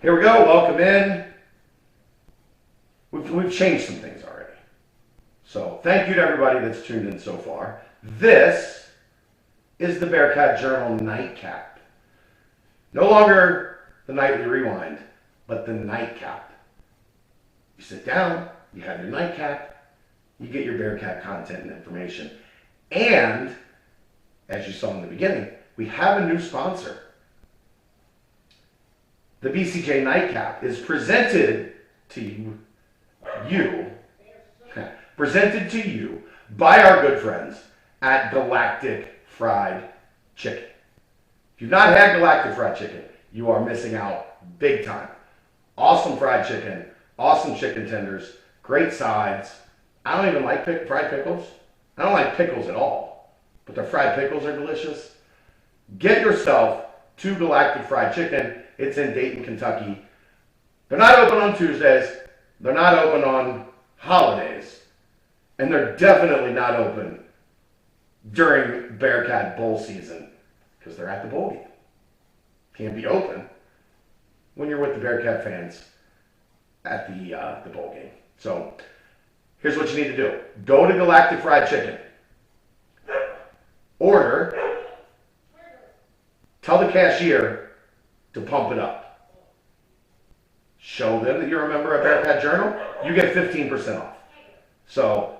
Here we go. Welcome in. We've changed some things already. So thank you to everybody that's tuned in so far. This is the Bearcat Journal Nightcap. No longer the Nightly Rewind, but the Nightcap. You sit down, you have your nightcap, you get your Bearcat content and information. And, as you saw in the beginning, we have a new sponsor. The BCJ Nightcap is presented to you by our good friends at Galactic Fried Chicken. If you've not had Galactic Fried Chicken, you are missing out big time. Awesome fried chicken, awesome chicken tenders, great sides. I don't even like fried pickles. I don't like pickles at all, but the fried pickles are delicious. Get yourself to Galactic Fried Chicken. It's in Dayton, Kentucky. They're not open on Tuesdays. They're not open on holidays. And they're definitely not open during Bearcat Bowl season because they're at the bowl game. Can't be open when you're with the Bearcat fans at the bowl game. So here's what you need to do. Go to Galactic Fried Chicken. Order. Tell the cashier to pump it up. Show them that you're a member of Bearcat Journal. You get 15% off. So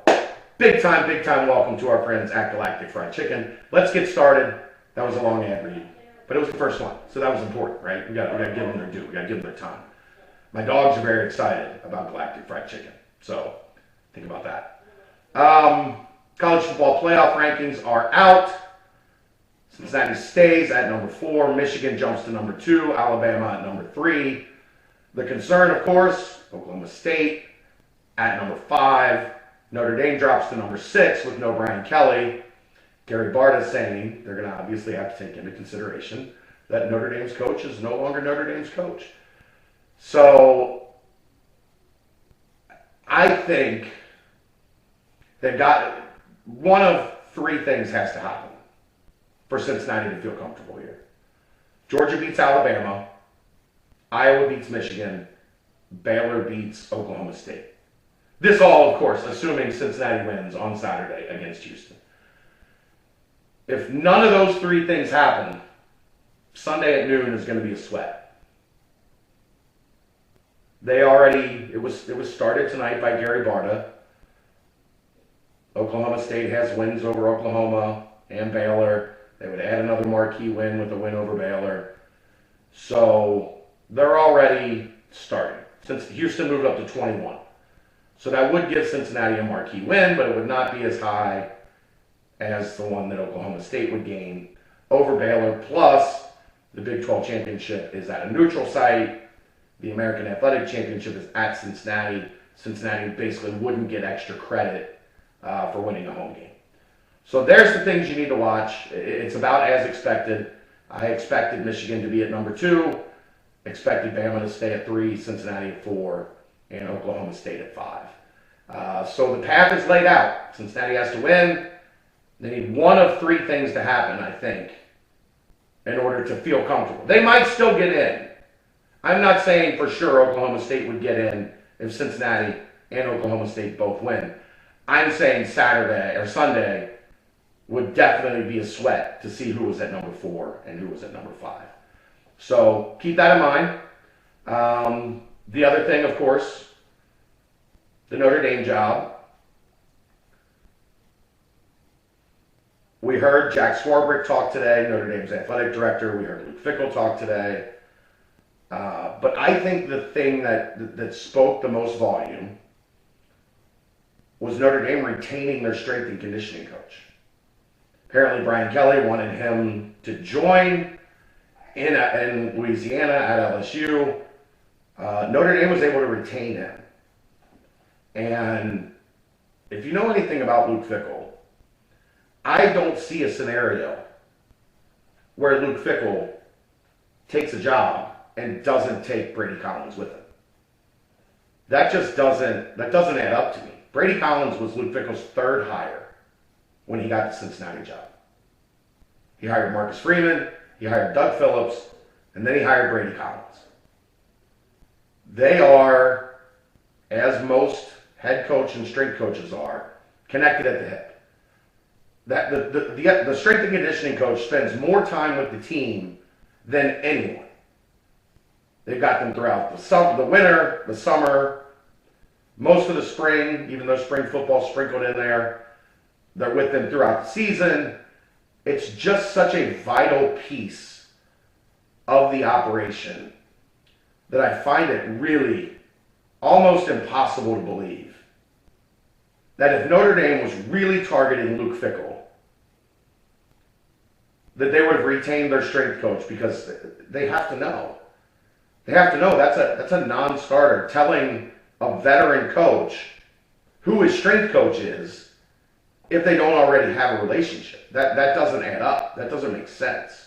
big time welcome to our friends at Galactic Fried Chicken. Let's get started. That was a long ad read, but it was the first one, so that was important, right? We got to give them their due. We got to give them their time. My dogs are very excited about Galactic Fried Chicken, so think about that. College football playoff rankings are out. Cincinnati stays at number 4. Michigan jumps to number 2. Alabama at number 3. The concern, of course, Oklahoma State at number 5. Notre Dame drops to number 6 with no Brian Kelly. Gary Barta saying they're going to obviously have to take into consideration that Notre Dame's coach is no longer Notre Dame's coach. So I think they've got one of 3 things has to happen for Cincinnati to feel comfortable here. Georgia beats Alabama. Iowa beats Michigan. Baylor beats Oklahoma State. This all, of course, assuming Cincinnati wins on Saturday against Houston. If none of those 3 things happen, Sunday at noon is going to be a sweat. It was started tonight by Gary Barta. Oklahoma State has wins over Oklahoma and Baylor. They would add another marquee win with a win over Baylor. So they're already starting. Since Houston moved up to 21. So that would give Cincinnati a marquee win, but it would not be as high as the one that Oklahoma State would gain over Baylor. Plus, the Big 12 championship is at a neutral site. The American Athletic Championship is at Cincinnati. Cincinnati basically wouldn't get extra credit for winning a home game. So there's the things you need to watch. It's about as expected. I expected Michigan to be at number 2, expected Bama to stay at 3, Cincinnati at 4, and Oklahoma State at 5. So the path is laid out. Cincinnati has to win. They need one of 3 things to happen, I think, in order to feel comfortable. They might still get in. I'm not saying for sure Oklahoma State would get in if Cincinnati and Oklahoma State both win. I'm saying Saturday or Sunday would definitely be a sweat to see who was at number 4 and who was at number 5. So keep that in mind. The other thing, of course, the Notre Dame job. We heard Jack Swarbrick talk today, Notre Dame's athletic director. We heard Luke Fickell talk today. But I think the thing that spoke the most volume was Notre Dame retaining their strength and conditioning coach. Apparently, Brian Kelly wanted him to join in Louisiana at LSU. Notre Dame was able to retain him. And if you know anything about Luke Fickell, I don't see a scenario where Luke Fickell takes a job and doesn't take Brady Collins with him. That doesn't add up to me. Brady Collins was Luke Fickell's 3rd hire when he got the Cincinnati job. He hired Marcus Freeman, he hired Doug Phillips, and then he hired Brady Collins. they are, as most head coach and strength coaches are, connected at the hip. That the strength and conditioning coach spends more time with the team than anyone. They've got them throughout the winter, the summer, most of the spring, even though spring football sprinkled in there. They're with them throughout the season. It's just such a vital piece of the operation that I find it really almost impossible to believe that if Notre Dame was really targeting Luke Fickell, that they would have retained their strength coach, because they have to know. They have to know that's a non-starter. Telling a veteran coach who his strength coach is, if they don't already have a relationship, that doesn't add up. That doesn't make sense.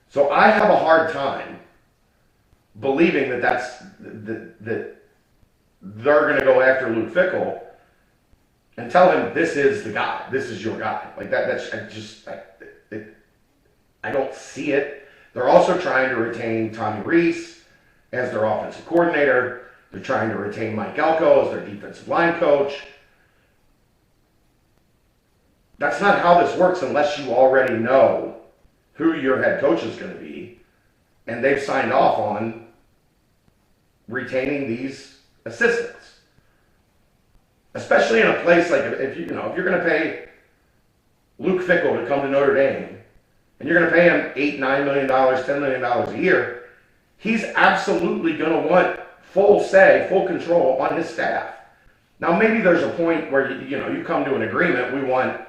So I have a hard time believing that that they're going to go after Luke Fickell and tell him this is the guy, this is your guy. Like I don't see it. They're also trying to retain Tommy Rees as their offensive coordinator. They're trying to retain Mike Elko as their defensive line coach. That's not how this works unless you already know who your head coach is going to be, and they've signed off on retaining these assistants. Especially in a place like, if you're going to pay Luke Fickell to come to Notre Dame, and you're going to pay him $8, $9 million, $10 million a year, he's absolutely going to want full say, full control on his staff. Now, maybe there's a point where you come to an agreement. We want,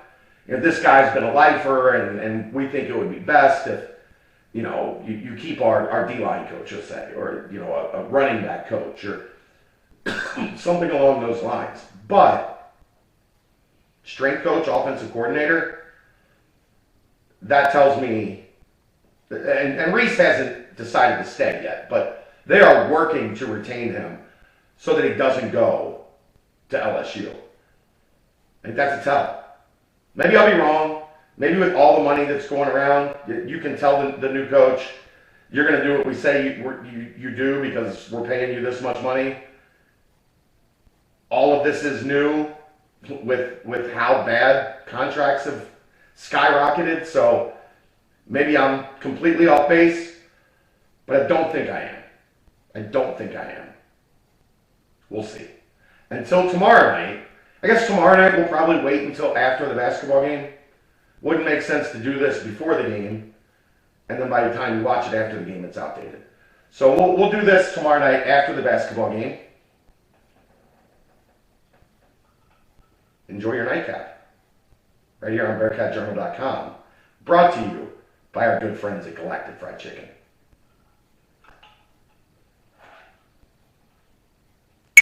this guy's been a lifer, and we think it would be best if you keep our D-line coach, let's say, or a running back coach, or something along those lines. But strength coach, offensive coordinator, that tells me, and Reese hasn't decided to stay yet, but they are working to retain him so that he doesn't go to LSU. I think that's a tell. Maybe I'll be wrong. Maybe with all the money that's going around, you can tell the new coach, you're going to do what we say you do because we're paying you this much money. All of this is new with how bad contracts have skyrocketed. So maybe I'm completely off base, but I don't think I am. We'll see. Until tomorrow night. I guess tomorrow night we'll probably wait until after the basketball game. Wouldn't make sense to do this before the game, and then by the time you watch it after the game, it's outdated. So we'll do this tomorrow night after the basketball game. Enjoy your nightcap. Right here on BearcatJournal.com. Brought to you by our good friends at Galactic Fried Chicken.